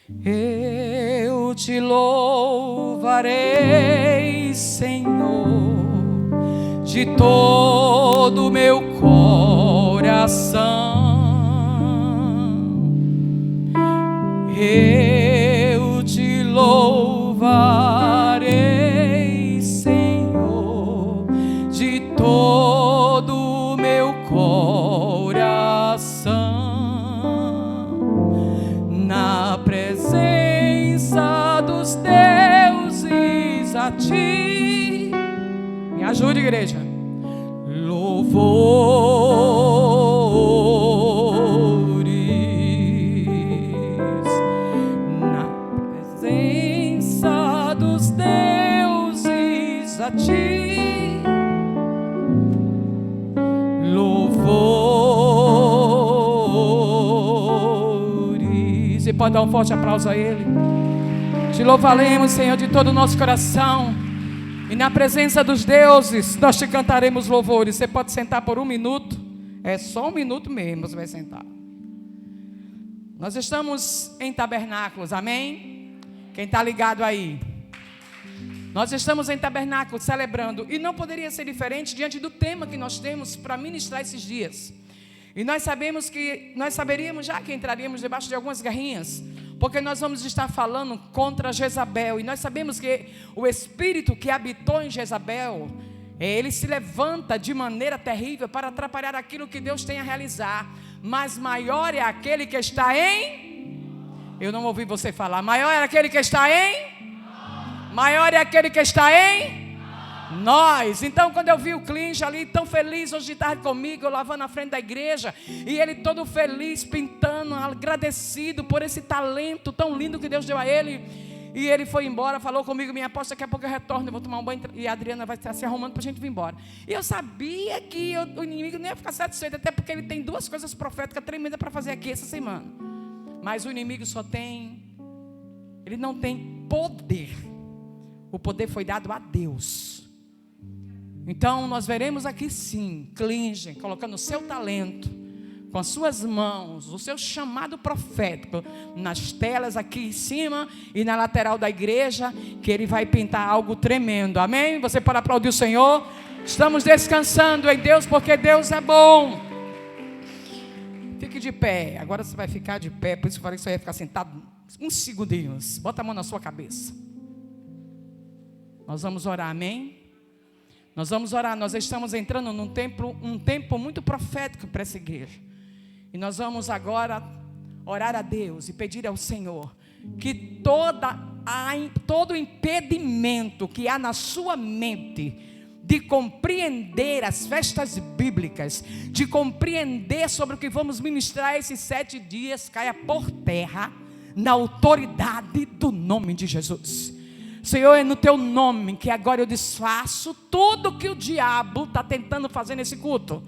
Eu te louvarei, Senhor, de todo o meu coração. Eu te louvarei, Senhor, de todo o meu coração. Na presença dos deuses a ti. Me ajude, igreja. Louvores na presença dos deuses a ti. Louvores. Você pode dar um forte aplauso a Ele. Te louvaremos, Senhor, de todo o nosso coração. E na presença dos deuses, nós te cantaremos louvores. Você pode sentar por 1 minuto. É só 1 minuto mesmo, você vai sentar. Nós estamos em tabernáculos, amém? Quem está ligado aí? Nós estamos em tabernáculos celebrando. E não poderia ser diferente diante do tema que nós temos para ministrar esses dias. E nós saberíamos já que entraríamos debaixo de algumas garrinhas, porque nós vamos estar falando contra Jezabel. E nós sabemos que o espírito que habitou em Jezabel, ele se levanta de maneira terrível para atrapalhar aquilo que Deus tem a realizar. Mas maior é aquele que está em... Eu não ouvi você falar. Maior é aquele que está em... Maior é aquele que está em... Nós. Então, quando eu vi o Clinch ali tão feliz hoje de tarde comigo, eu lavando na frente da igreja, e ele todo feliz, pintando, agradecido por esse talento tão lindo que Deus deu a ele. E ele foi embora, falou comigo: minha aposta, daqui a pouco eu retorno, eu vou tomar um banho e a Adriana vai estar se arrumando para a gente vir embora. E eu sabia que o inimigo não ia ficar satisfeito, até porque ele tem 2 coisas proféticas tremendas para fazer aqui essa semana. Mas o inimigo ele não tem poder. O poder foi dado a Deus. Então nós veremos aqui sim, Clinge, colocando o seu talento, com as suas mãos, o seu chamado profético, nas telas aqui em cima e na lateral da igreja, que ele vai pintar algo tremendo, amém? Você pode aplaudir o Senhor. Estamos descansando em Deus, porque Deus é bom. Fique de pé, agora você vai ficar de pé, por isso eu falei que você ia ficar sentado uns segundinhos. Bota a mão na sua cabeça. Nós vamos orar, amém? Nós vamos orar, nós estamos entrando um tempo muito profético para essa igreja. E nós vamos agora orar a Deus e pedir ao Senhor que todo impedimento que há na sua mente de compreender as festas bíblicas, de compreender sobre o que vamos ministrar esses 7 dias, caia por terra na autoridade do nome de Jesus. Senhor, é no teu nome que agora eu desfaço tudo que o diabo está tentando fazer nesse culto.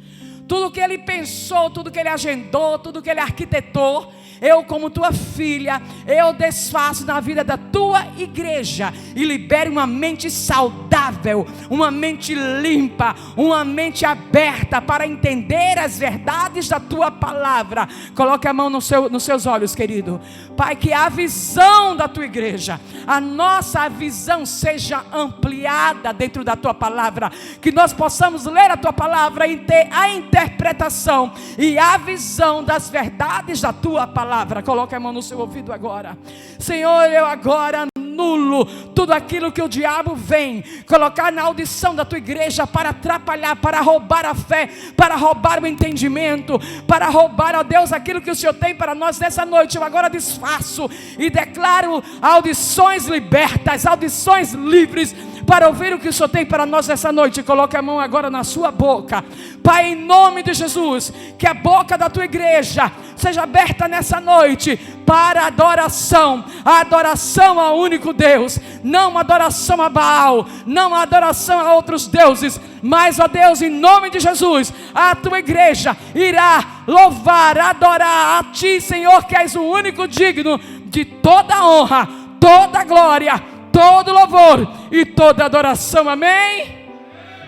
Tudo que ele pensou, tudo que ele agendou, tudo que ele arquitetou, eu como tua filha, eu desfaço na vida da tua igreja e libere uma mente saudável, uma mente limpa, uma mente aberta para entender as verdades da tua palavra. Coloque a mão nos seus olhos, querido. Pai, que a visão da tua igreja, a nossa visão seja ampliada dentro da tua palavra, que nós possamos ler a tua palavra e ter a interpretação e a visão das verdades da tua palavra. Coloque a mão no seu ouvido agora. Senhor, eu agora anulo tudo aquilo que o diabo vem colocar na audição da tua igreja para atrapalhar, para roubar a fé, para roubar o entendimento, para roubar, ó Deus, aquilo que o Senhor tem para nós nessa noite. Eu agora desfaço e declaro audições libertas, audições livres, para ouvir o que o Senhor tem para nós nessa noite. Coloque a mão agora na sua boca. Pai, em nome de Jesus, que a boca da tua igreja seja aberta nessa noite para adoração, a adoração ao único Deus, não uma adoração a Baal, não uma adoração a outros deuses, mas, ó Deus, em nome de Jesus, a tua igreja irá louvar, adorar a ti, Senhor, que és o único digno de toda honra, toda glória, todo louvor e toda adoração, amém?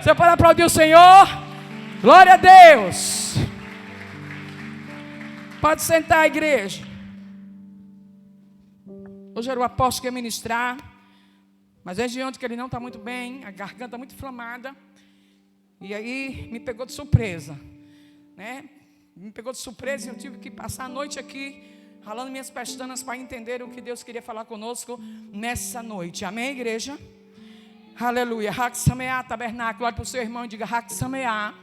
Você pode aplaudir o Senhor? Glória a Deus. Pode sentar, igreja. Hoje era o apóstolo que ia ministrar, mas desde ontem que ele não está muito bem, a garganta muito inflamada. E aí me pegou de surpresa, né? Me pegou de surpresa e eu tive que passar a noite aqui, ralando minhas pestanas para entender o que Deus queria falar conosco nessa noite. Amém, igreja? Aleluia. Haksameá, tabernáculo. Olhe para o seu irmão e diga: Haksameá,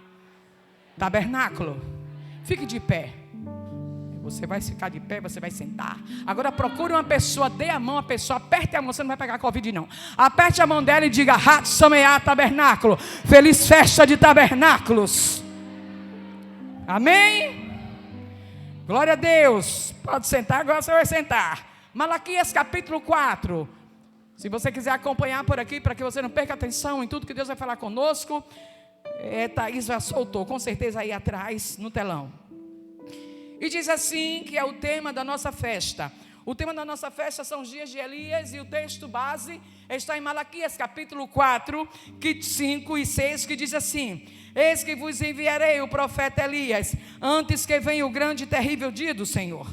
tabernáculo. Fique de pé. Você vai ficar de pé, você vai sentar. Agora procure uma pessoa, dê a mão à pessoa, aperte a mão, você não vai pegar Covid não. Aperte a mão dela e diga: Haksameá, tabernáculo. Feliz festa de tabernáculos. Amém? Glória a Deus. Pode sentar, agora você vai sentar. Malaquias capítulo 4. Se você quiser acompanhar por aqui, para que você não perca atenção em tudo que Deus vai falar conosco, Thaís já soltou, com certeza aí atrás, no telão. E diz assim, que é o tema da nossa festa. O tema da nossa festa são os dias de Elias, e o texto base está em Malaquias capítulo 4, 5 e 6, que diz assim: eis que vos enviarei o profeta Elias, antes que venha o grande e terrível dia do Senhor.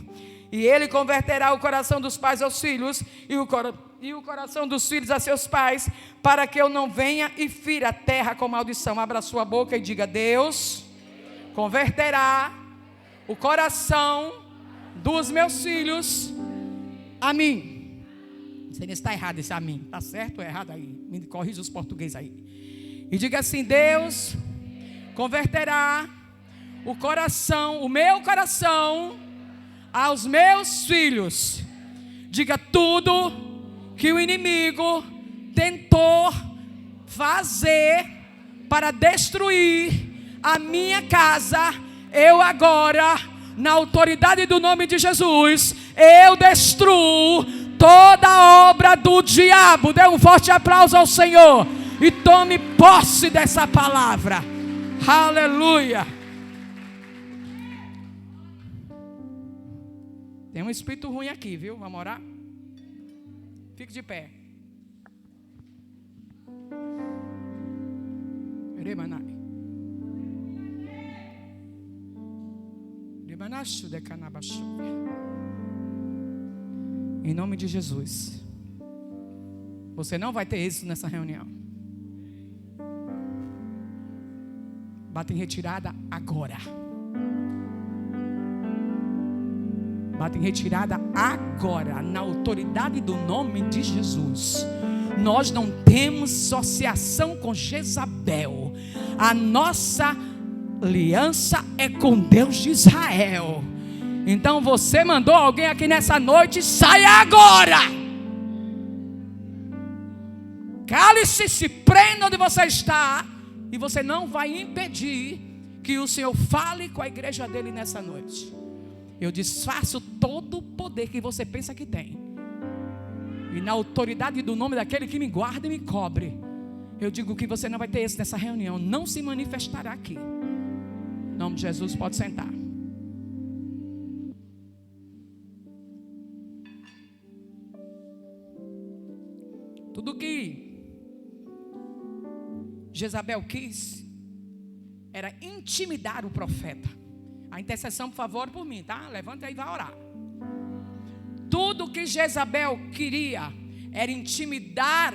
E ele converterá o coração dos pais aos filhos, e o coração dos filhos a seus pais, para que eu não venha e fira a terra com maldição. Abra sua boca e diga: Deus converterá o coração dos meus filhos a mim. Não sei se está errado esse a mim. Está certo ou errado aí? Me corrija os portugueses aí. E diga assim: Deus converterá o coração, o meu coração, aos meus filhos. Diga: tudo que o inimigo tentou fazer para destruir a minha casa, eu agora, na autoridade do nome de Jesus, eu destruo toda a obra do diabo. Dê um forte aplauso ao Senhor e tome posse dessa palavra. Aleluia. Tem um espírito ruim aqui, viu? Vamos orar? Fique de pé. Em nome de Jesus, você não vai ter êxito nessa reunião. Bata em retirada agora. Bata em retirada agora, na autoridade do nome de Jesus. Nós não temos associação com Jezabel. A nossa aliança é com Deus de Israel. Então você mandou alguém aqui nessa noite: saia agora. Cale-se, se prenda onde você está, e você não vai impedir que o Senhor fale com a igreja dele nessa noite. Eu desfaço todo o poder que você pensa que tem, e na autoridade do nome daquele que me guarda e me cobre, eu digo que você não vai ter êxito nessa reunião. Não se manifestará aqui. Em nome de Jesus, pode sentar. Tudo que Jezabel quis era intimidar o profeta. A intercessão, por favor, por mim, tá? Levanta aí e vai orar. Tudo que Jezabel queria era intimidar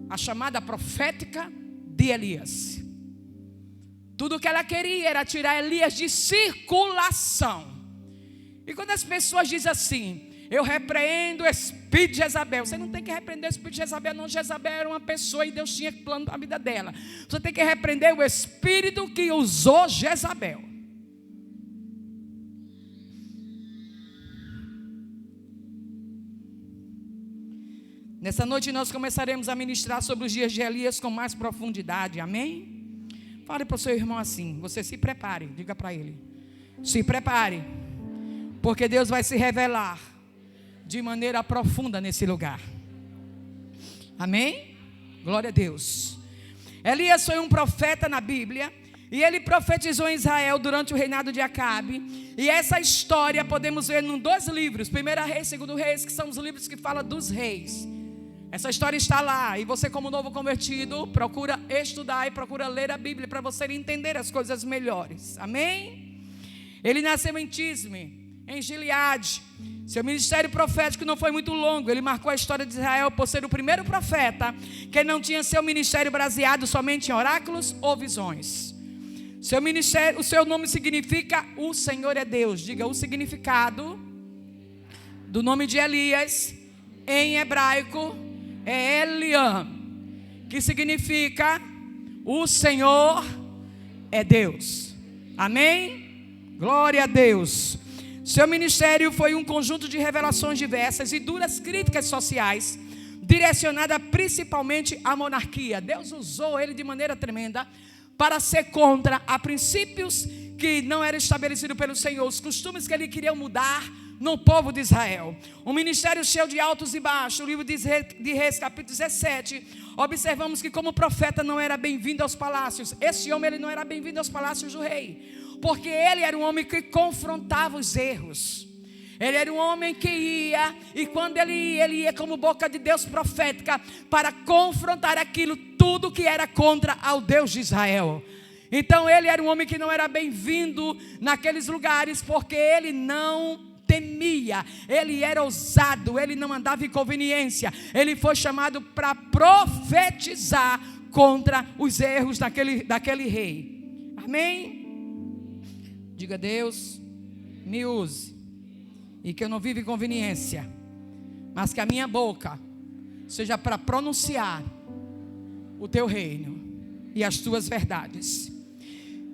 a chamada profética de Elias. Tudo que ela queria era tirar Elias de circulação. E quando as pessoas dizem assim: eu repreendo o espírito de Jezabel. Você não tem que repreender o espírito de Jezabel, não. Jezabel era uma pessoa e Deus tinha plano para a vida dela. Você tem que repreender o espírito que usou Jezabel. Nessa noite nós começaremos a ministrar sobre os dias de Elias com mais profundidade, amém? Fale para o seu irmão assim: você se prepare, diga para ele: se prepare, porque Deus vai se revelar de maneira profunda nesse lugar, amém? Glória a Deus. Elias foi um profeta na Bíblia, e ele profetizou em Israel durante o reinado de Acabe. E essa história podemos ver em 2 livros, 1 Reis e 2 Reis, que são os livros que falam dos reis. Essa história está lá, e você, como novo convertido, procura estudar e procura ler a Bíblia para você entender as coisas melhores, amém? Ele nasceu em Tisme, em Gileade. Seu ministério profético não foi muito longo. Ele marcou a história de Israel por ser o primeiro profeta que não tinha seu ministério baseado somente em oráculos ou visões. Seu ministério, o seu nome significa o Senhor é Deus. Diga o significado do nome de Elias em hebraico é Eliam, que significa o Senhor é Deus. Amém? Glória a Deus. Seu ministério foi um conjunto de revelações diversas e duras críticas sociais, direcionada principalmente à monarquia. Deus usou ele de maneira tremenda para ser contra a princípios que não eram estabelecidos pelo Senhor, os costumes que ele queria mudar no povo de Israel. Um ministério cheio de altos e baixos. O livro de Reis, capítulo 17, observamos que como profeta não era bem-vindo aos palácios. Esse homem ele não era bem-vindo aos palácios do rei, porque ele era um homem que confrontava os erros. Ele era um homem que ia, e quando ele ia como boca de Deus profética, para confrontar aquilo, tudo que era contra ao Deus de Israel. Então ele era um homem que não era bem-vindo naqueles lugares, porque ele não temia, ele era ousado, ele não andava em conveniência. Ele foi chamado para profetizar contra os erros daquele rei. Amém? Diga: Deus, me use, e que eu não viva em conveniência, mas que a minha boca seja para pronunciar o teu reino e as tuas verdades.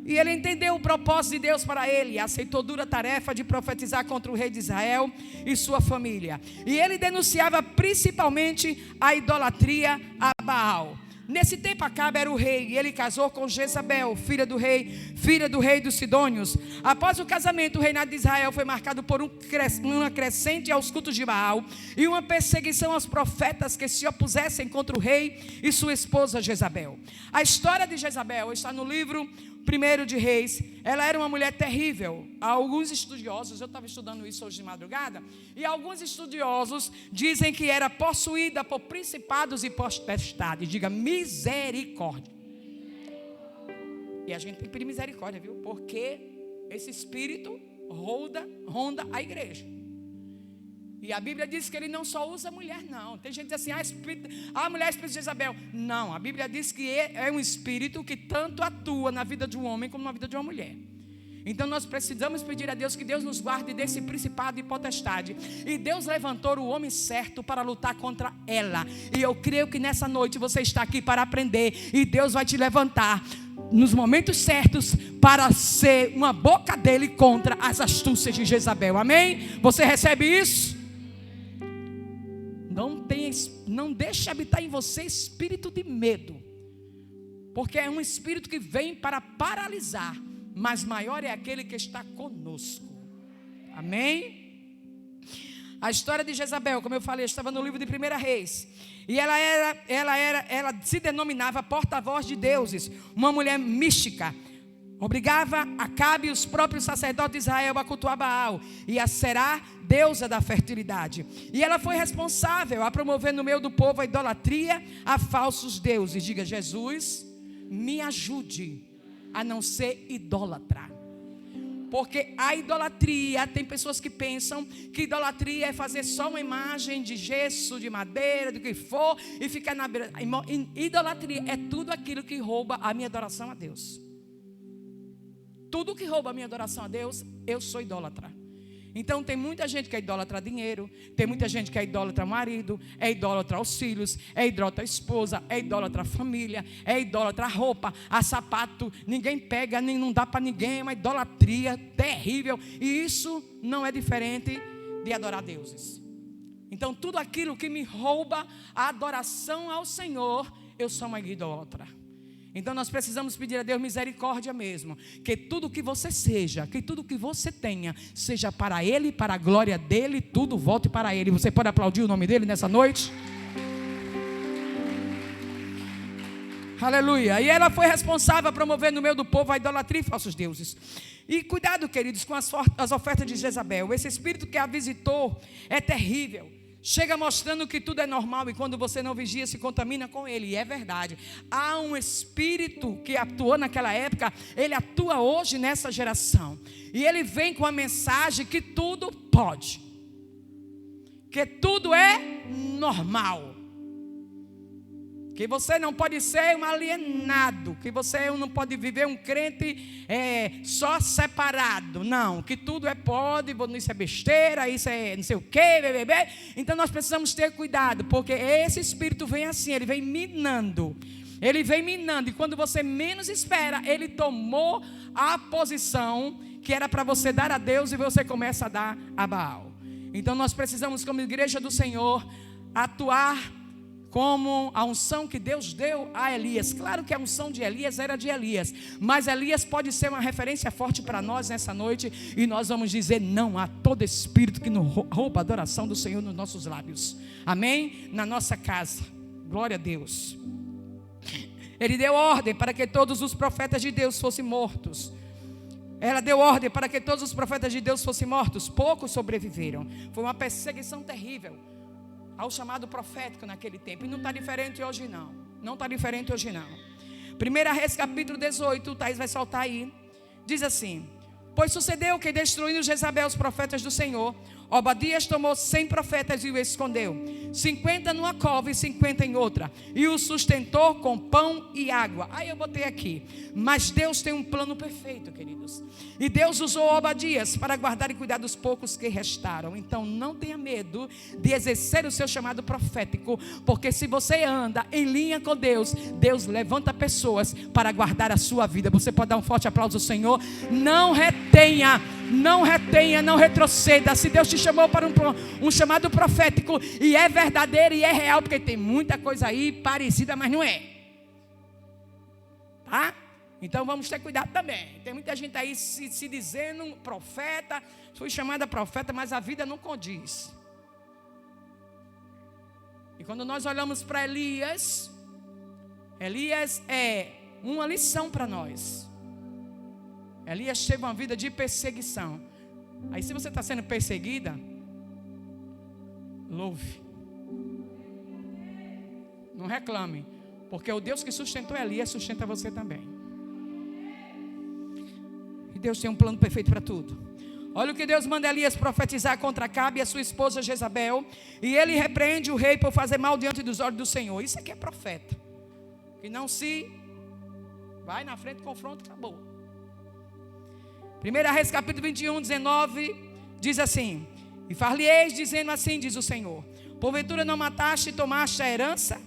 E ele entendeu o propósito de Deus para ele, aceitou dura tarefa de profetizar contra o rei de Israel e sua família. E ele denunciava principalmente a idolatria a Baal. Nesse tempo Acabe era o rei, e ele casou com Jezabel, filha do rei dos Sidônios. Após o casamento, o reinado de Israel foi marcado por uma crescente aos cultos de Baal e uma perseguição aos profetas que se opusessem contra o rei e sua esposa Jezabel. A história de Jezabel está no livro 1 de Reis. Ela era uma mulher terrível. Alguns estudiosos, eu estava estudando isso hoje de madrugada, e alguns estudiosos dizem que era possuída por principados e potestades. Diga misericórdia. E a gente tem que pedir misericórdia, viu? Porque esse espírito ronda a igreja. E a Bíblia diz que ele não só usa mulher, não. Tem gente que diz assim, a mulher é espírito de Jezabel. Não, a Bíblia diz que é um espírito que tanto atua na vida de um homem como na vida de uma mulher. Então nós precisamos pedir a Deus que Deus nos guarde desse principado e potestade. E Deus levantou o homem certo para lutar contra ela. E eu creio que nessa noite você está aqui para aprender, e Deus vai te levantar nos momentos certos para ser uma boca dele contra as astúcias de Jezabel. Amém? Você recebe isso? Não deixe habitar em você espírito de medo, porque é um espírito que vem para paralisar, mas maior é aquele que está conosco. Amém? A história de Jezabel, como eu falei, estava no livro de 1 Reis, e ela se denominava porta-voz de deuses, uma mulher mística. Obrigava Acabe e os próprios sacerdotes de Israel a cultuar Baal e a Será, deusa da fertilidade. E ela foi responsável a promover no meio do povo a idolatria a falsos deuses. Diga: Jesus, me ajude a não ser idólatra. Porque a idolatria, tem pessoas que pensam que idolatria é fazer só uma imagem de gesso, de madeira, do que for, e ficar na beira. Idolatria é tudo aquilo que rouba a minha adoração a Deus. Tudo que rouba a minha adoração a Deus, eu sou idólatra. Então tem muita gente que é idólatra a dinheiro, tem muita gente que é idólatra ao marido, é idólatra aos filhos, é idólatra à esposa, é idólatra à família, é idólatra à roupa, a sapato, ninguém pega, nem não dá para ninguém, é uma idolatria terrível. E isso não é diferente de adorar deuses. Então tudo aquilo que me rouba a adoração ao Senhor, eu sou uma idólatra. Então nós precisamos pedir a Deus misericórdia mesmo, que tudo que você seja, que tudo que você tenha, seja para Ele, para a glória dEle, tudo volte para Ele. Você pode aplaudir o nome dEle nessa noite? Aleluia. E ela foi responsável a promover no meio do povo a idolatria e falsos deuses. E cuidado, queridos, com as ofertas de Jezabel. Esse espírito que a visitou é terrível. chega mostrando que tudo é normal e quando você não vigia se contamina com ele. E é verdade. Há um espírito que atuou naquela época, ele atua hoje nessa geração. E ele vem com a mensagem que tudo pode, que tudo é normal, que você não pode ser um alienado, que você não pode viver um crente só separado. Não, que tudo pode, isso é besteira, isso é não sei o quê, bebê. Então nós precisamos ter cuidado, porque esse espírito vem assim, ele vem minando. Ele vem minando, e quando você menos espera, ele tomou a posição que era para você dar a Deus e você começa a dar a Baal. Então nós precisamos, como igreja do Senhor, atuar como a unção que Deus deu a Elias. Claro que a unção de Elias era de Elias, mas Elias pode ser uma referência forte para nós nessa noite, e nós vamos dizer não a todo espírito que nos rouba a adoração do Senhor nos nossos lábios. Amém? Na nossa casa. Glória a Deus. Ele deu ordem para que todos os profetas de Deus fossem mortos. Ela deu ordem para que todos os profetas de Deus fossem mortos. Poucos sobreviveram. Foi uma perseguição terrível ao chamado profético naquele tempo. E não está diferente hoje não. Não está diferente hoje não. 1 Reis capítulo 18, o Thaís vai soltar aí. Diz assim: pois sucedeu que, destruindo Jezabel os profetas do Senhor, Obadias tomou 100 profetas e o escondeu, 50 numa cova e 50 em outra, e o sustentou com pão e água. Aí eu botei aqui: mas Deus tem um plano perfeito, queridos. E Deus usou Obadias para guardar e cuidar dos poucos que restaram. Então não tenha medo de exercer o seu chamado profético, porque se você anda em linha com Deus, Deus levanta pessoas para guardar a sua vida. Você pode dar um forte aplauso ao Senhor. Não retenha, não retroceda. Se Deus te chamou para um chamado profético, e é verdadeiro e é real, porque tem muita coisa aí parecida, mas não é. Tá? Então vamos ter cuidado também. Tem muita gente aí se dizendo profeta, fui chamada profeta, mas a vida não condiz. E quando nós olhamos para Elias, Elias é uma lição para nós. Elias teve uma vida de perseguição. Aí se você está sendo perseguida, louve. Não reclame, porque o Deus que sustentou Elias sustenta você também. E Deus tem um plano perfeito para tudo. Olha o que Deus manda Elias profetizar contra Acabe e a sua esposa Jezabel. E ele repreende o rei por fazer mal diante dos olhos do Senhor. Isso aqui é profeta. Que não se vai na frente, confronta, acabou. 1 Reis capítulo 21, 19, diz assim: e far-lhe-eis dizendo assim, diz o Senhor: porventura não mataste e tomaste a herança?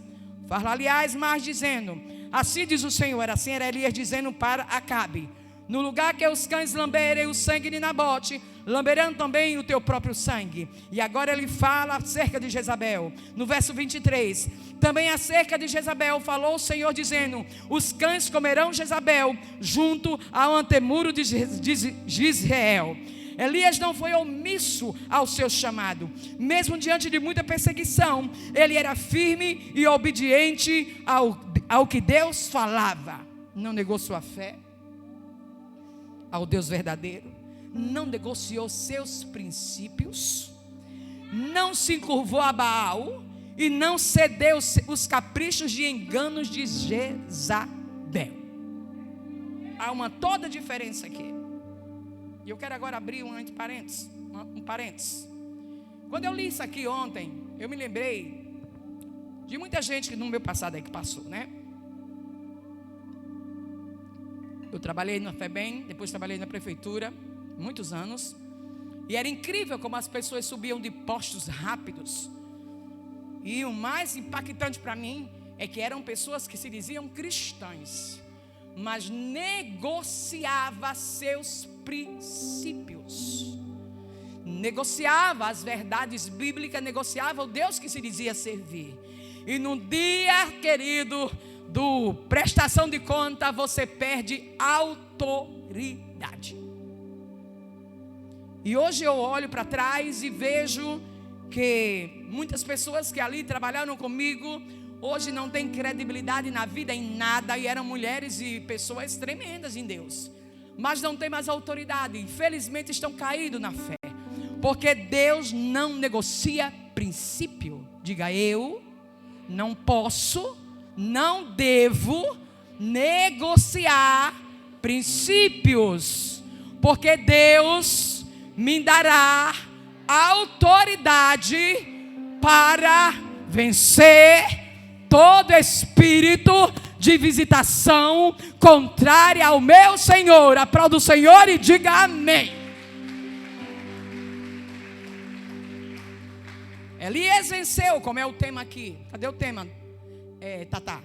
Far-lhe-ás mais dizendo, assim diz o Senhor. Assim era Elias dizendo para Acabe: no lugar que os cães lamberem o sangue de Nabote, lamberão também o teu próprio sangue. E agora ele fala acerca de Jezabel. No verso 23, também acerca de Jezabel falou o Senhor dizendo: os cães comerão Jezabel junto ao antemuro de Jezreel. Elias não foi omisso ao seu chamado. Mesmo diante de muita perseguição, ele era firme e obediente ao que Deus falava. Não negou sua fé ao Deus verdadeiro, não negociou seus princípios, não se encurvou a Baal e não cedeu os caprichos de enganos de Jezabel. Há uma toda diferença aqui. E eu quero agora abrir um parênteses. Quando eu li isso aqui ontem, eu me lembrei de muita gente que no meu passado aí que passou, né? Eu trabalhei na FEBEM, depois trabalhei na prefeitura, muitos anos. E era incrível como as pessoas subiam de postos rápidos. E o mais impactante para mim é que eram pessoas que se diziam cristãs, mas negociava seus princípios, negociava as verdades bíblicas, negociava o Deus que se dizia servir. E no dia, querido, do prestação de conta, você perde autoridade. E hoje eu olho para trás e vejo que muitas pessoas que ali trabalharam comigo hoje não têm credibilidade na vida em nada, e eram mulheres e pessoas tremendas em Deus, mas não têm mais autoridade. Infelizmente estão caídos na fé, porque Deus não negocia princípio. Diga: eu não posso, não devo negociar princípios, porque Deus me dará autoridade para vencer todo espírito de visitação contrária ao meu Senhor. Aplauda o Senhor e diga amém. Elias venceu, como é o tema aqui. Cadê o tema, Tatá?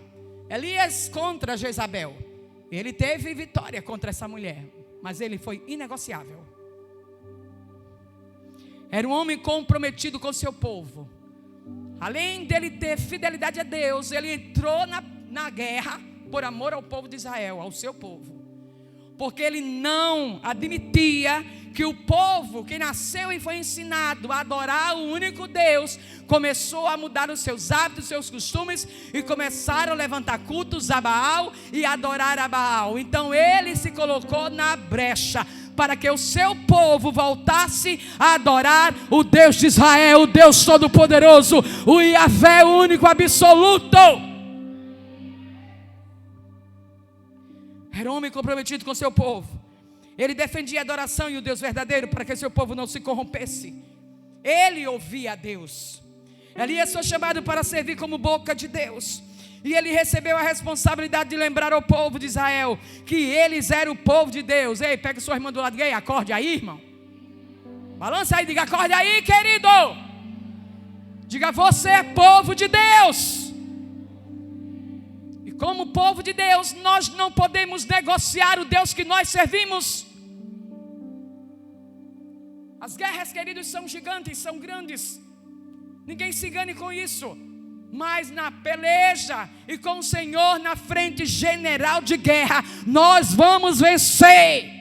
Elias contra Jezabel. Ele teve vitória contra essa mulher, mas ele foi inegociável. Era um homem comprometido com seu povo. Além dele ter fidelidade a Deus, ele entrou na guerra por amor ao povo de Israel, ao seu povo. Porque ele não admitia que o povo que nasceu e foi ensinado a adorar o único Deus, começou a mudar os seus hábitos, os seus costumes, e começaram a levantar cultos a Baal e adorar a Baal. Então ele se colocou na brecha para que o seu povo voltasse a adorar o Deus de Israel, o Deus Todo-Poderoso, o Yahvé, o único absoluto. Era um homem comprometido com seu povo. Ele defendia a adoração e o Deus verdadeiro para que seu povo não se corrompesse. Ele ouvia a Deus. Elias foi chamado para servir como boca de Deus. E ele recebeu a responsabilidade de lembrar ao povo de Israel que eles eram o povo de Deus. Ei, pega sua irmã do lado gay, acorde aí, irmão. Balança aí, diga: acorde aí, querido. Diga: você é povo de Deus. E como povo de Deus, nós não podemos negociar o Deus que nós servimos. As guerras, queridos, são gigantes, são grandes. Ninguém se engane com isso. Mas na peleja e com o Senhor na frente, general de guerra, nós vamos vencer.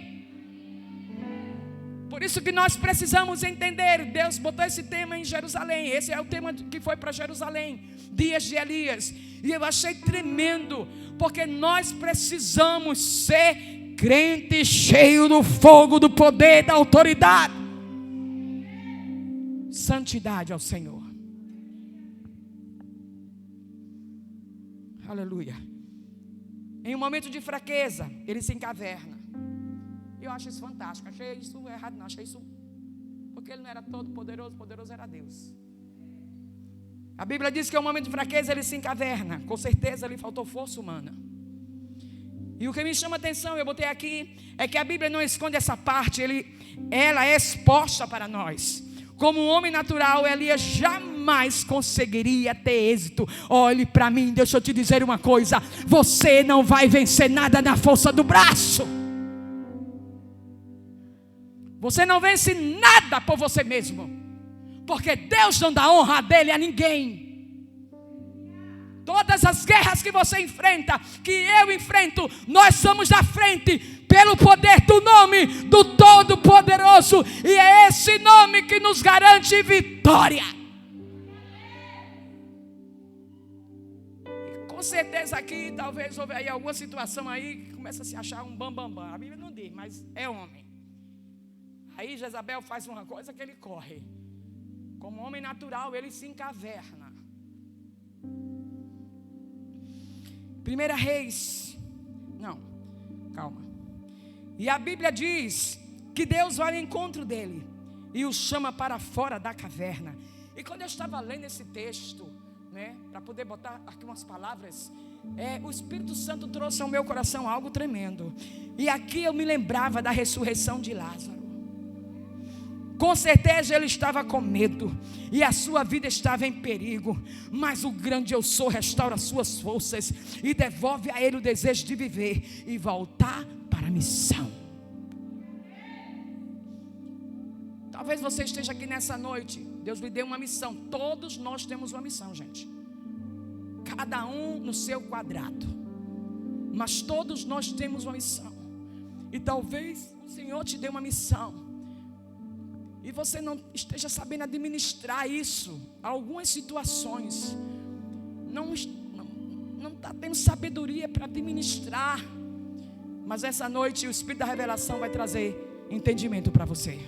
Por isso que nós precisamos entender. Deus botou esse tema em Jerusalém. Esse é o tema que foi para Jerusalém, dias de Elias. E eu achei tremendo, porque nós precisamos ser crentes cheios do fogo, do poder, da autoridade. Santidade ao Senhor. Aleluia. Em um momento de fraqueza, ele se encaverna. Eu acho isso fantástico. Achei isso errado, não. Achei isso porque ele não era todo poderoso, poderoso era Deus. A Bíblia diz que em um momento de fraqueza ele se encaverna. Com certeza lhe faltou força humana. E o que me chama a atenção, eu botei aqui, é que a Bíblia não esconde essa parte. Ela é exposta para nós. Como um homem natural, Elias jamais conseguiria ter êxito. Olhe para mim, deixa eu te dizer uma coisa: você não vai vencer nada na força do braço. Você não vence nada por você mesmo, porque Deus não dá honra dele a ninguém. Todas as guerras que você enfrenta, que eu enfrento, nós somos da frente, pelo poder do nome do Todo-Poderoso. E é esse nome que nos garante vitória. E com certeza aqui, talvez houve aí alguma situação aí que começa a se achar um bambambam. A Bíblia não diz, mas é homem. Aí Jezabel faz uma coisa que ele corre. Como homem natural, ele se encaverna. 1 Reis. Não, calma. E a Bíblia diz que Deus vai ao encontro dele e o chama para fora da caverna. E quando eu estava lendo esse texto, para poder botar aqui umas palavras, o Espírito Santo trouxe ao meu coração algo tremendo. E aqui eu me lembrava da ressurreição de Lázaro. Com certeza ele estava com medo e a sua vida estava em perigo, mas o grande eu sou restaura suas forças e devolve a ele o desejo de viver e voltar para a missão. Talvez você esteja aqui nessa noite, Deus lhe deu uma missão. Todos nós temos uma missão, gente. Cada um no seu quadrado, mas todos nós temos uma missão. E talvez o Senhor te dê uma missão e você não esteja sabendo administrar isso. Algumas situações não está tendo sabedoria para administrar. Mas essa noite o Espírito da revelação vai trazer entendimento para você.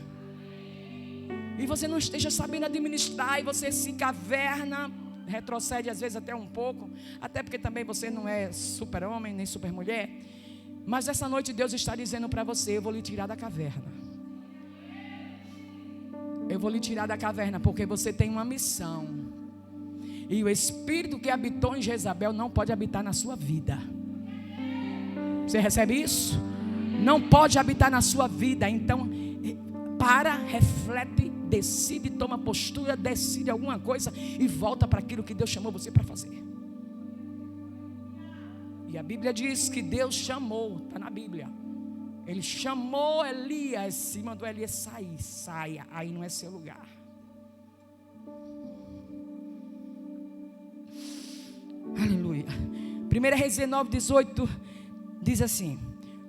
e você não esteja sabendo administrar, e você se caverna, retrocede às vezes até um pouco, até porque também você não é super homem nem super mulher. Mas essa noite Deus está dizendo para você: eu vou lhe tirar da caverna. Eu vou lhe tirar da caverna, porque você tem uma missão. E o espírito que habitou em Jezabel não pode habitar na sua vida. Você recebe isso? Não pode habitar na sua vida. Então, para, reflete, decide, toma postura, decide alguma coisa e volta para aquilo que Deus chamou você para fazer. E a Bíblia diz que Deus chamou, está na Bíblia. Ele chamou Elias e mandou Elias saia, aí não é seu lugar. Aleluia. 1 Reis 19:18 diz assim: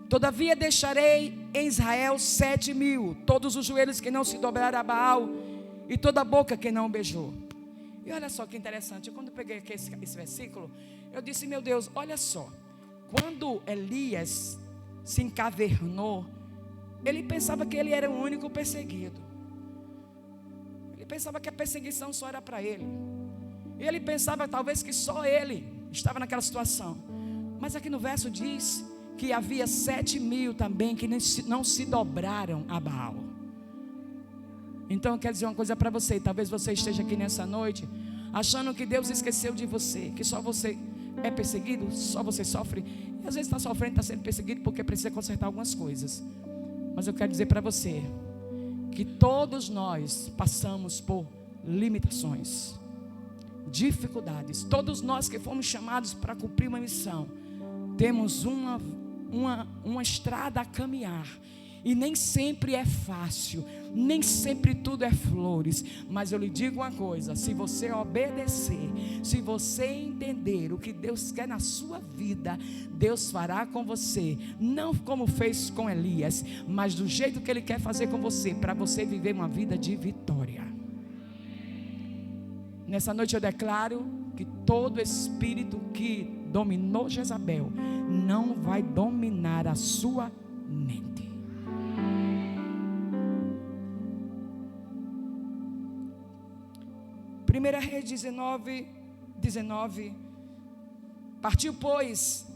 todavia deixarei em Israel 7.000, todos os joelhos que não se dobraram a Baal, e toda a boca que não beijou. E olha só que interessante, quando eu peguei aqui esse versículo, eu disse: meu Deus, olha só, quando Elias se encavernou, ele pensava que ele era o único perseguido. Ele pensava que a perseguição só era para ele. E ele pensava talvez que só ele estava naquela situação. Mas aqui no verso diz que havia 7.000 também que não se dobraram a Baal. Então eu quero dizer uma coisa para você. Talvez você esteja aqui nessa noite achando que Deus esqueceu de você, que só você é perseguido, só você sofre. E às vezes está sofrendo, está sendo perseguido porque precisa consertar algumas coisas. Mas eu quero dizer para você que todos nós passamos por limitações, dificuldades. Todos nós que fomos chamados para cumprir uma missão, temos uma estrada a caminhar. E nem sempre é fácil, nem sempre tudo é flores. Mas eu lhe digo uma coisa: se você obedecer, se você entender o que Deus quer na sua vida, Deus fará com você, não como fez com Elias, mas do jeito que Ele quer fazer com você, para você viver uma vida de vitória. Nessa noite eu declaro que todo espírito que dominou Jezabel não vai dominar a sua mente. 1 Reis 19. Partiu, pois,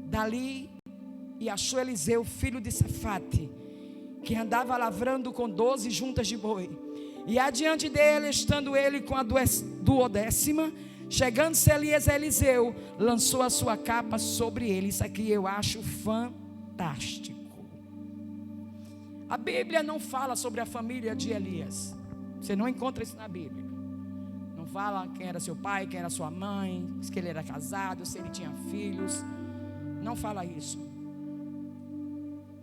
dali e achou Eliseu, filho de Safate, que andava lavrando com 12 juntas de boi. E adiante dele, estando ele com a 12ª, chegando-se Elias a Eliseu, lançou a sua capa sobre ele. Isso aqui eu acho fantástico. A Bíblia não fala sobre a família de Elias. Você não encontra isso na Bíblia. Não fala quem era seu pai, quem era sua mãe, se ele era casado, se ele tinha filhos. Não fala isso.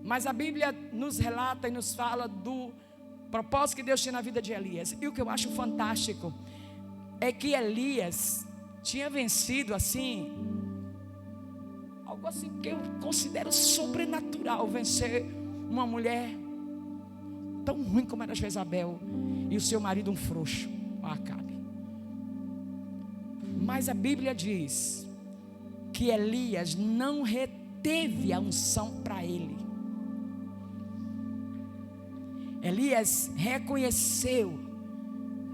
Mas a Bíblia nos relata e nos fala do propósito que Deus tinha na vida de Elias. E o que eu acho fantástico é que Elias tinha vencido assim, algo assim que eu considero sobrenatural, vencer uma mulher tão ruim como era Jezabel e o seu marido um frouxo, Acabe. Mas a Bíblia diz que Elias não reteve a unção para ele. Elias reconheceu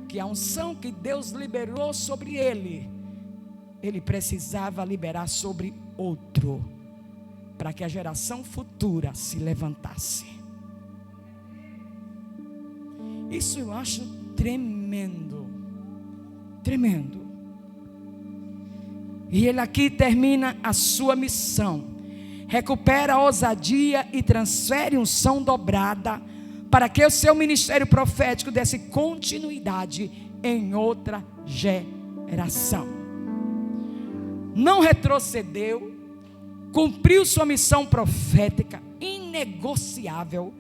que a unção que Deus liberou sobre ele, ele precisava liberar sobre outro, para que a geração futura se levantasse. Isso eu acho tremendo, tremendo. E ele aqui termina a sua missão, recupera a ousadia e transfere unção dobrada, para que o seu ministério profético desse continuidade em outra geração. Não retrocedeu, cumpriu sua missão profética, inegociável,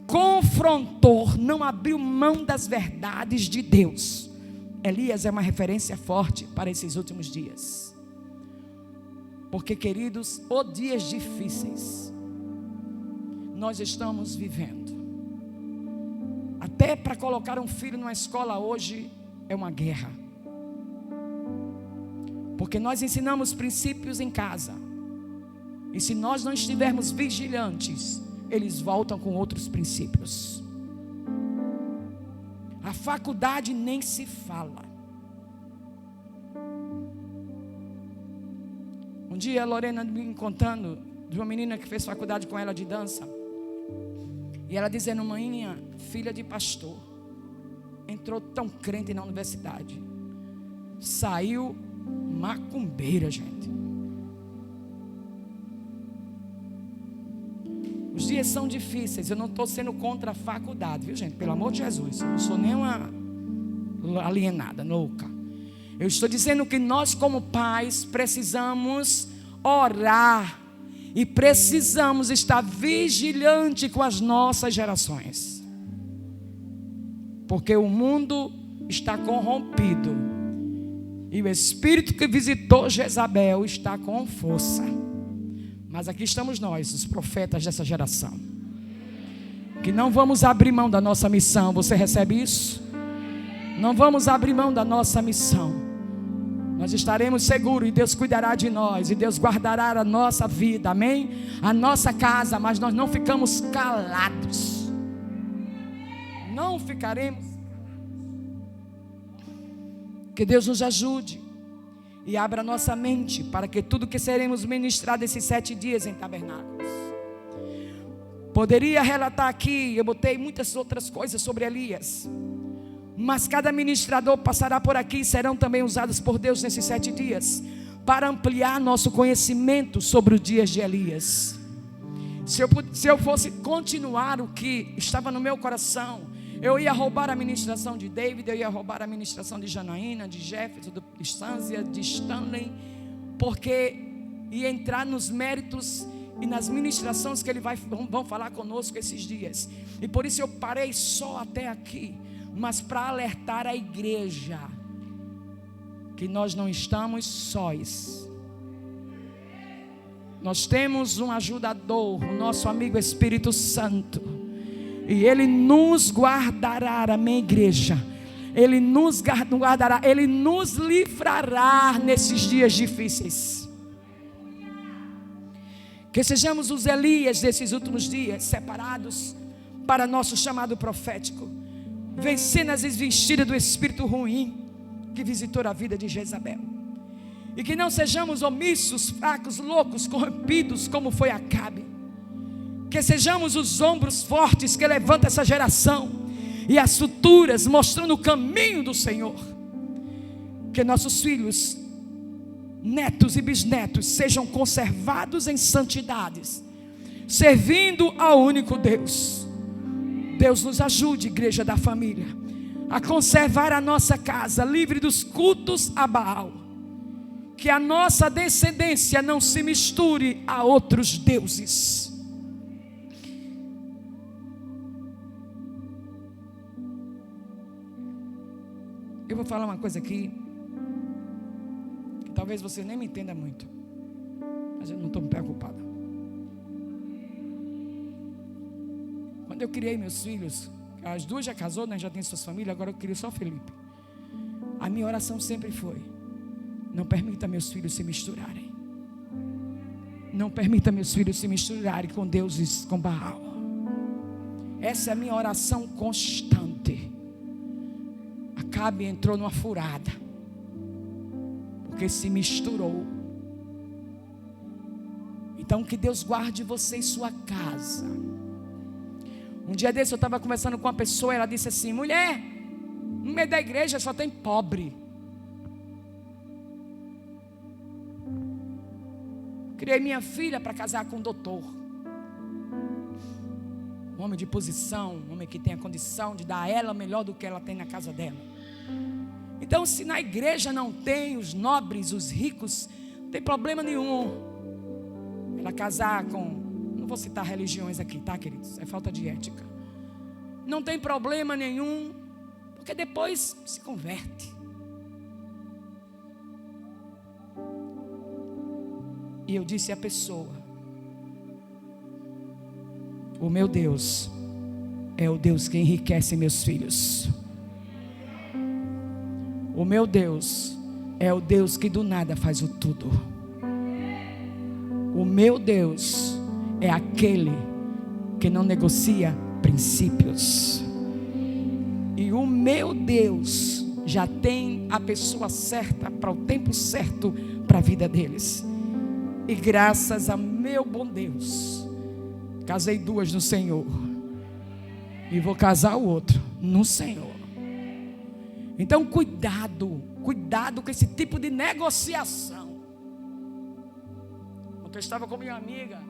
confrontou, não abriu mão das verdades de Deus. Elias é uma referência forte para esses últimos dias. Porque, queridos, os dias difíceis nós estamos vivendo. Até para colocar um filho numa escola hoje é uma guerra. Porque nós ensinamos princípios em casa. E se nós não estivermos vigilantes, eles voltam com outros princípios. faculdade nem se fala. Um dia a Lorena me contando de uma menina que fez faculdade com ela de dança. E ela dizendo: maninha, filha de pastor, entrou tão crente na universidade, saiu macumbeira, gente. Os dias são difíceis. Eu não estou sendo contra a faculdade, viu, gente? Pelo amor de Jesus, eu não sou nenhuma alienada, louca. Eu estou dizendo que nós, como pais, precisamos orar e precisamos estar vigilante com as nossas gerações, porque o mundo está corrompido e o espírito que visitou Jezabel está com força. Mas aqui estamos nós, os profetas dessa geração, que não vamos abrir mão da nossa missão. Você recebe isso? Não vamos abrir mão da nossa missão. Nós estaremos seguros e Deus cuidará de nós, e Deus guardará a nossa vida, amém? A nossa casa, mas nós não ficamos calados. Não ficaremos. Que Deus nos ajude e abra nossa mente para que tudo que seremos ministrados esses 7 dias em tabernáculos. Poderia relatar aqui, eu botei muitas outras coisas sobre Elias, mas cada ministrador passará por aqui e serão também usados por Deus nesses 7 dias para ampliar nosso conhecimento sobre os dias de Elias. Se eu fosse continuar o que estava no meu coração, eu ia roubar a ministração de David, eu ia roubar a ministração de Janaína, de Jefferson, de Sânzia, de Stanley, porque ia entrar nos méritos e nas ministrações que ele vão falar conosco esses dias. E por isso eu parei só até aqui, mas para alertar a igreja que nós não estamos sós. Nós temos um ajudador, o nosso amigo Espírito Santo, e Ele nos guardará, amém, igreja? Ele nos guardará, Ele nos livrará nesses dias difíceis. Que sejamos os Elias desses últimos dias, separados para nosso chamado profético, vencendo as investidas do espírito ruim que visitou a vida de Jezabel. E que não sejamos omissos, fracos, loucos, corrompidos como foi Acabe. Que sejamos os ombros fortes que levantam essa geração e as futuras, mostrando o caminho do Senhor. Que nossos filhos, netos e bisnetos sejam conservados em santidades, servindo ao único Deus. Deus nos ajude, igreja da família, a conservar a nossa casa livre dos cultos a Baal. Que a nossa descendência não se misture a outros deuses. Eu vou falar uma coisa aqui, que talvez você nem me entenda muito, mas eu não estou preocupado. Quando eu criei meus filhos, as duas já casou, né, já tem suas famílias, agora eu criei só o Felipe. A minha oração sempre foi: não permita meus filhos se misturarem. Não permita meus filhos se misturarem com deuses, com Baal. Essa é a minha oração constante. Acabe entrou numa furada, porque se misturou. Então que Deus guarde você e sua casa. Um dia desse eu estava conversando com uma pessoa, ela disse assim: mulher, no meio da igreja só tem pobre. Criei minha filha para casar com um doutor, um homem de posição, um homem que tem a condição de dar a ela melhor do que ela tem na casa dela. Então, se na igreja não tem os nobres, os ricos, não tem problema nenhum ela casar com, não vou citar religiões aqui, tá, queridos? É falta de ética. Não tem problema nenhum, porque depois se converte. E eu disse à pessoa: o meu Deus é o Deus que enriquece meus filhos. O meu Deus é o Deus que do nada faz o tudo. O meu Deus é aquele que não negocia princípios. E o meu Deus já tem a pessoa certa para o tempo certo para a vida deles. E graças a meu bom Deus, casei 2 no Senhor. E vou casar o outro no Senhor. Então cuidado com esse tipo de negociação. Ontem eu estava com minha amiga,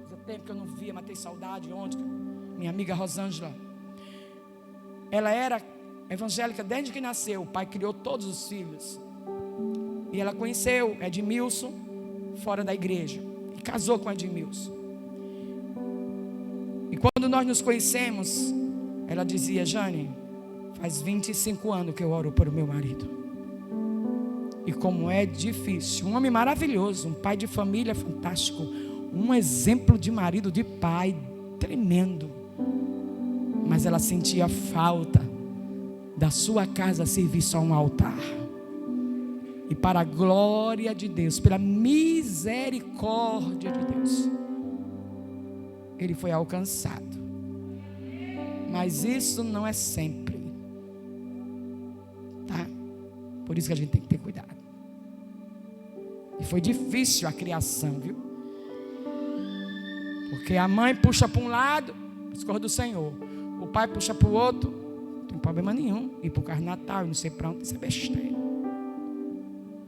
fazia tempo que eu não via, matei saudade ontem, minha amiga Rosângela. Ela era evangélica desde que nasceu, o pai criou todos os filhos. E ela conheceu Edmilson fora da igreja e casou com Edmilson. E quando nós nos conhecemos, ela dizia: Jane, faz 25 anos que eu oro por o meu marido. E como é difícil. Um homem maravilhoso, um pai de família fantástico, um exemplo de marido, de pai tremendo. Mas ela sentia falta da sua casa servir só um altar. E para a glória de Deus, pela misericórdia de Deus, ele foi alcançado. Mas isso não é sempre, tá? Por isso que a gente tem que ter cuidado. E foi difícil a criação, viu? Porque a mãe puxa para um lado, as coisas do Senhor. O pai puxa para o outro, não tem problema nenhum. Ir para o carro Natal e não sei para onde, isso é besteira.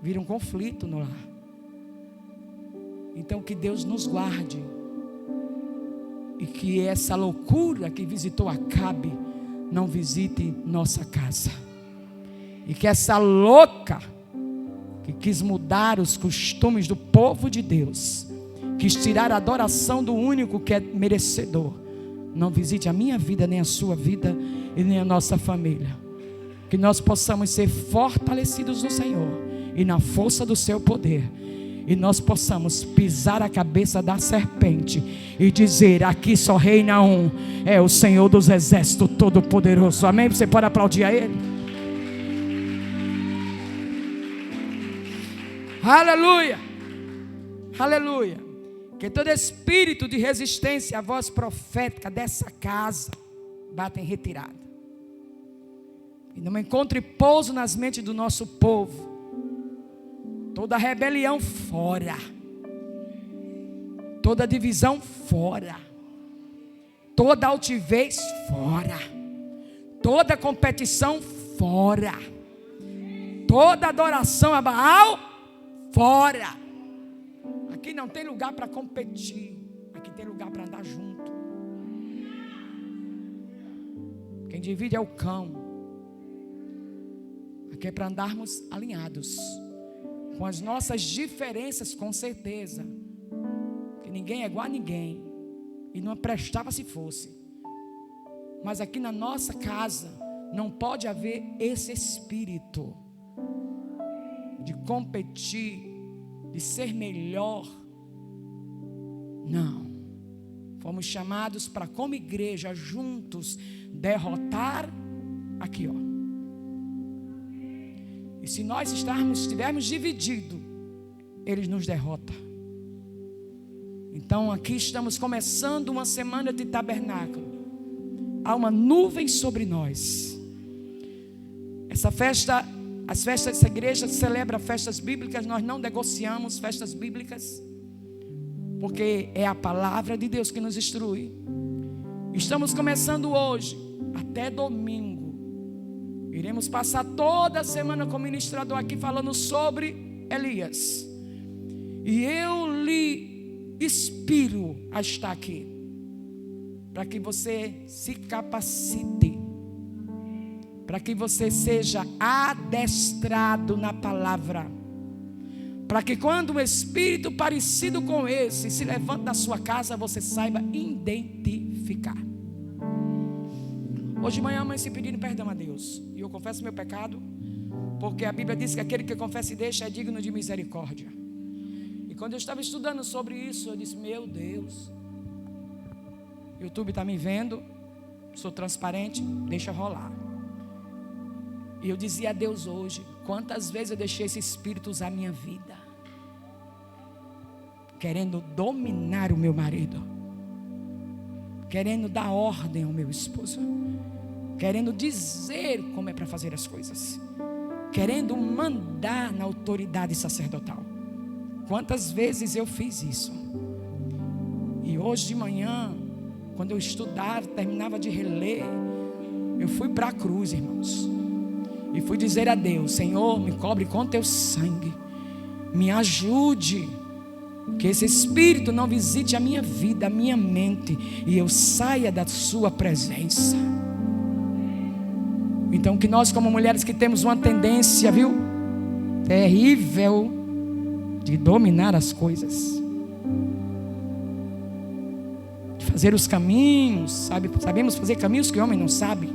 Vira um conflito no lar. Então que Deus nos guarde. E que essa loucura que visitou Acabe não visite nossa casa. E que essa louca que quis mudar os costumes do povo de Deus, quis tirar a adoração do único que é merecedor, não visite a minha vida, nem a sua vida e nem a nossa família. Que nós possamos ser fortalecidos no Senhor e na força do seu poder. E nós possamos pisar a cabeça da serpente e dizer: aqui só reina um, é o Senhor dos Exércitos Todo-Poderoso. Amém? Você pode aplaudir a Ele? Aleluia, aleluia. Que todo espírito de resistência à voz profética dessa casa bata em retirada. E não encontre pouso nas mentes do nosso povo. Toda rebelião fora. Toda divisão fora. Toda altivez fora. Toda competição fora. Toda adoração a Baal fora. Aqui não tem lugar para competir. Aqui tem lugar para andar junto. Quem divide é o cão. Aqui é para andarmos alinhados. Com as nossas diferenças, com certeza. Que ninguém é igual a ninguém. E não prestava se fosse. Mas aqui na nossa casa não pode haver esse espírito de competir, de ser melhor. Não. Fomos chamados para, como igreja, juntos derrotar aqui, ó. E se nós estivermos divididos, eles nos derrotam. Então aqui estamos começando uma semana de tabernáculo. Há uma nuvem sobre nós. Essa festa, as festas dessa igreja celebra festas bíblicas. Nós não negociamos festas bíblicas, porque é a palavra de Deus que nos instrui. Estamos começando hoje, até domingo. Iremos passar toda a semana com o ministrador aqui falando sobre Elias. E eu lhe inspiro a estar aqui, para que você se capacite, para que você seja adestrado na palavra, para que quando um espírito parecido com esse se levante da sua casa, você saiba identificar. Hoje de manhã a mãe se pedindo perdão a Deus, e eu confesso meu pecado, porque a Bíblia diz que aquele que confessa e deixa é digno de misericórdia. E quando eu estava estudando sobre isso, eu disse: meu Deus, YouTube está me vendo, sou transparente, deixa rolar. E eu dizia a Deus hoje: quantas vezes eu deixei esse espírito usar a minha vida, querendo dominar o meu marido, querendo dar ordem ao meu esposo, querendo dizer como é para fazer as coisas, querendo mandar na autoridade sacerdotal. Quantas vezes eu fiz isso? E hoje de manhã, quando eu estudava, terminava de reler, eu fui para a cruz, irmãos, e fui dizer a Deus: Senhor, me cobre com teu sangue, me ajude, que esse espírito não visite a minha vida, a minha mente, e eu saia da sua presença. Então que nós, como mulheres que temos uma tendência, viu, terrível, de dominar as coisas, de fazer os caminhos, sabemos fazer caminhos que o homem não sabe,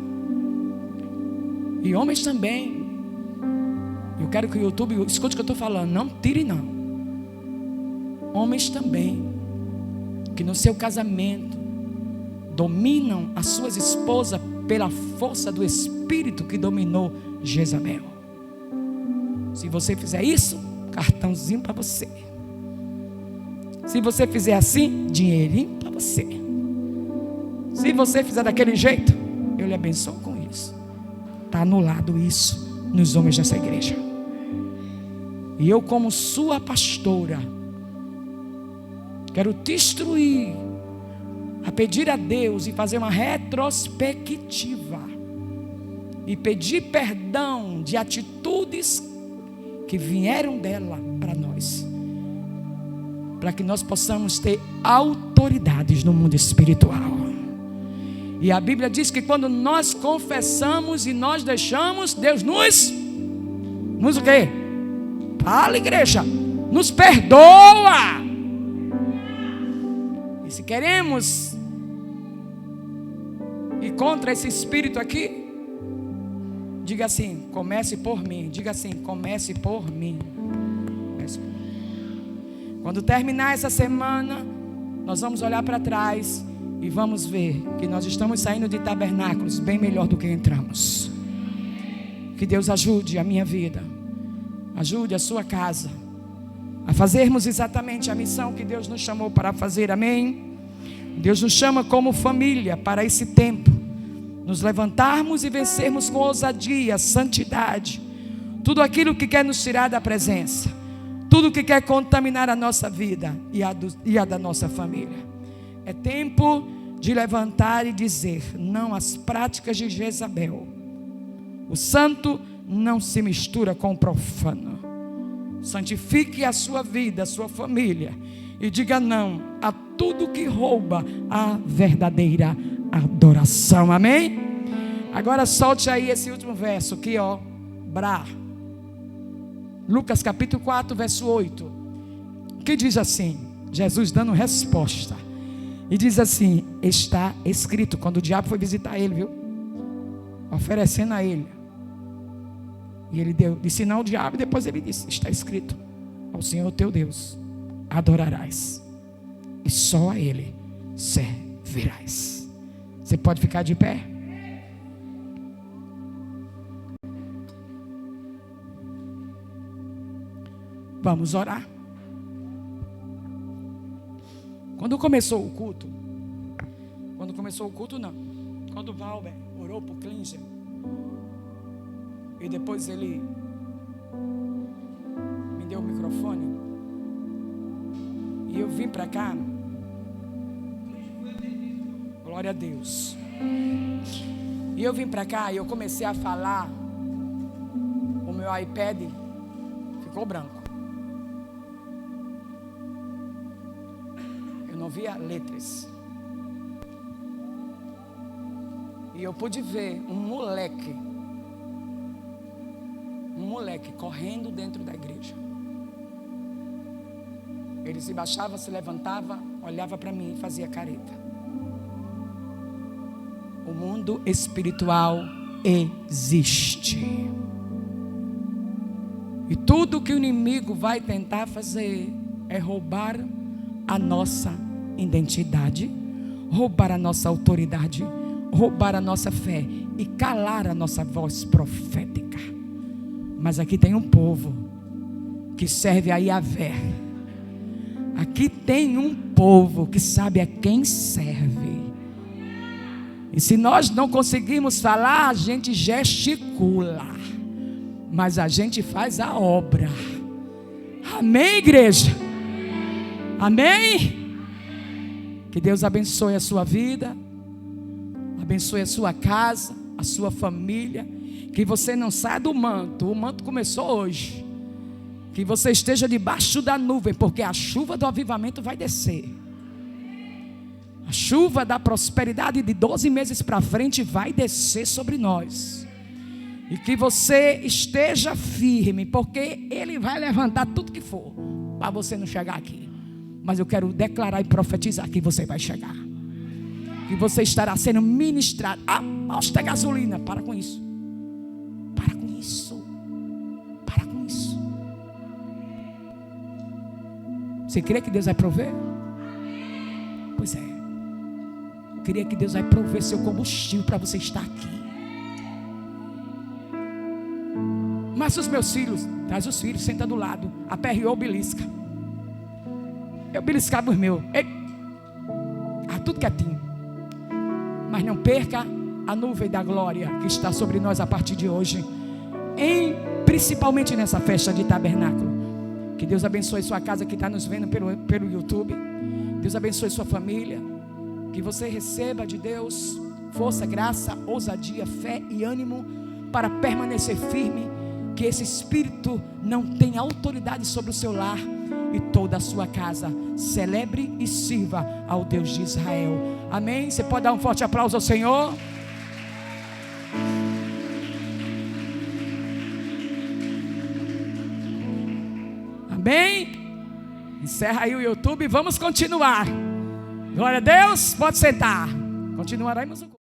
e homens também. Eu quero que o YouTube escute o que eu estou falando, não tire não. Homens também, que no seu casamento dominam as suas esposas pela força do espírito que dominou Jezabel. Se você fizer isso, cartãozinho para você. Se você fizer assim, dinheirinho para você. Se você fizer daquele jeito, eu lhe abençoo com isso. Está anulado isso nos homens dessa igreja. E eu, como sua pastora, quero te instruir a pedir a Deus e fazer uma retrospectiva e pedir perdão de atitudes que vieram dela para nós, para que nós possamos ter autoridades no mundo espiritual. E a Bíblia diz que quando nós confessamos e nós deixamos, Deus nos o quê? Fala, igreja, nos perdoa. E se queremos ir contra esse espírito aqui, diga assim: comece por mim. Diga assim: comece por mim. Quando terminar essa semana, nós vamos olhar para trás e vamos ver que nós estamos saindo de tabernáculos bem melhor do que entramos. Que Deus ajude a minha vida, ajude a sua casa a fazermos exatamente a missão que Deus nos chamou para fazer, amém? Deus nos chama como família para esse tempo, nos levantarmos e vencermos com ousadia, santidade, tudo aquilo que quer nos tirar da presença, tudo que quer contaminar a nossa vida e a da nossa família. É tempo de levantar e dizer não às práticas de Jezabel. O santo não se mistura com o profano. Santifique a sua vida, a sua família, e diga não a tudo que rouba a verdadeira adoração, amém? Agora solte aí esse último verso aqui, ó, Lucas capítulo 4, verso 8, que diz assim, Jesus dando resposta, e diz assim: está escrito, quando o diabo foi visitar ele, viu, oferecendo a ele, e ele disse não ao diabo, e depois ele disse: está escrito, ao Senhor teu Deus adorarás, e só a Ele servirás. Você pode ficar de pé? Vamos orar. Quando começou o culto não, quando o Valber orou por Klinger, e depois ele me deu o microfone, e eu vim para cá, glória a Deus, e eu vim para cá e eu comecei a falar, o meu iPad ficou branco, eu não via letras, e eu pude ver um moleque correndo dentro da igreja. Ele se baixava, se levantava, olhava para mim e fazia careta. O mundo espiritual existe. E tudo que o inimigo vai tentar fazer é roubar a nossa identidade, roubar a nossa autoridade, roubar a nossa fé e calar a nossa voz profética. Mas aqui tem um povo que serve a Yahvé. Aqui tem um povo que sabe a quem serve. E se nós não conseguimos falar, a gente gesticula, mas a gente faz a obra. Amém, igreja? Amém? Que Deus abençoe a sua vida, abençoe a sua casa, a sua família. Que você não saia do manto, o manto começou hoje. Que você esteja debaixo da nuvem, porque a chuva do avivamento vai descer. A chuva da prosperidade de 12 meses para frente vai descer sobre nós. E que você esteja firme, porque Ele vai levantar tudo que for, para você não chegar aqui. Mas eu quero declarar e profetizar que você vai chegar. Que você estará sendo ministrado. Posta gasolina, para com isso. Para com isso. Para com isso. Você crê que Deus vai prover? Pois é. Queria que Deus vai prover seu combustível para você estar aqui. Mas os meus filhos, traz os filhos, senta do lado, aperreou, belisca. Eu beliscava os meus. Tudo quietinho. Mas não perca a nuvem da glória que está sobre nós a partir de hoje, principalmente nessa festa de tabernáculo. Que Deus abençoe sua casa que está nos vendo pelo YouTube. Deus abençoe sua família. Que você receba de Deus força, graça, ousadia, fé e ânimo para permanecer firme. Que esse espírito não tenha autoridade sobre o seu lar e toda a sua casa. Celebre e sirva ao Deus de Israel. Amém? Você pode dar um forte aplauso ao Senhor? Amém? Encerra aí o YouTube e vamos continuar. Glória a Deus, pode sentar. Continuaremos o